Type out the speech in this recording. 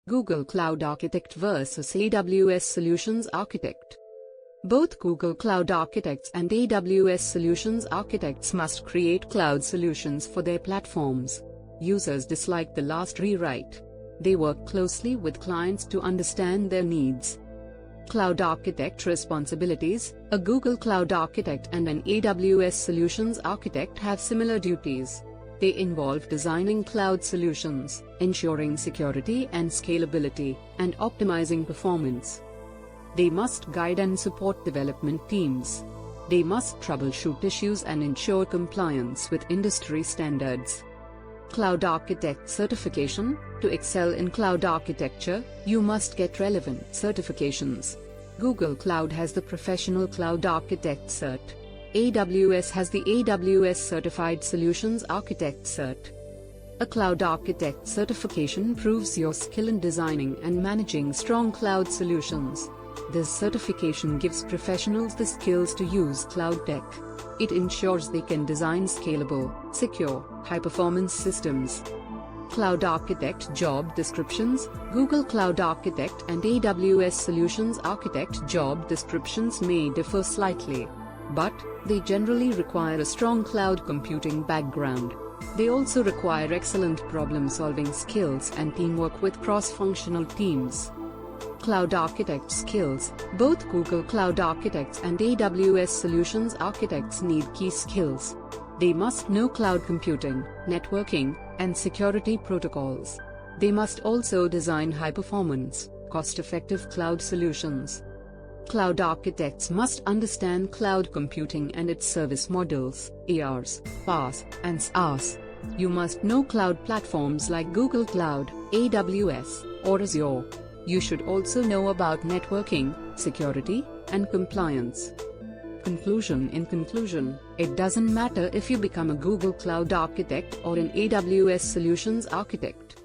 Google Cloud Architect versus AWS Solutions Architect. Both Google Cloud Architects and AWS Solutions Architects must create cloud solutions for their platforms. Users dislike the last rewrite. They work closely with clients to understand their needs. Cloud Architect responsibilities. A Google Cloud Architect and an AWS Solutions Architect have similar duties. They involve designing cloud solutions, ensuring security and scalability, and optimizing performance. They must guide and support development teams. They must troubleshoot issues and ensure compliance with industry standards. Cloud Architect certification. To excel in cloud architecture, you must get relevant certifications. Google Cloud has the Professional Cloud Architect Cert. AWS has the AWS Certified Solutions Architect Cert. A Cloud Architect certification proves your skill in designing and managing strong cloud solutions. This certification gives professionals the skills to use cloud tech. It ensures they can design scalable, secure, high-performance systems. Cloud Architect job descriptions. Google Cloud Architect and AWS Solutions Architect job descriptions may differ slightly, but they generally require a strong cloud computing background. They also require excellent problem-solving skills and teamwork with cross-functional teams. Cloud Architect skills. Both Google Cloud Architects and AWS Solutions Architects need key skills. They must know cloud computing, networking, and security protocols. They must also design high-performance, cost-effective cloud solutions. Cloud architects must understand cloud computing and its service models, ERs, PaaS, and SaaS. You must know cloud platforms like Google Cloud, AWS, or Azure. You should also know about networking, security, and compliance. Conclusion. In conclusion, it doesn't matter if you become a Google Cloud Architect or an AWS Solutions Architect.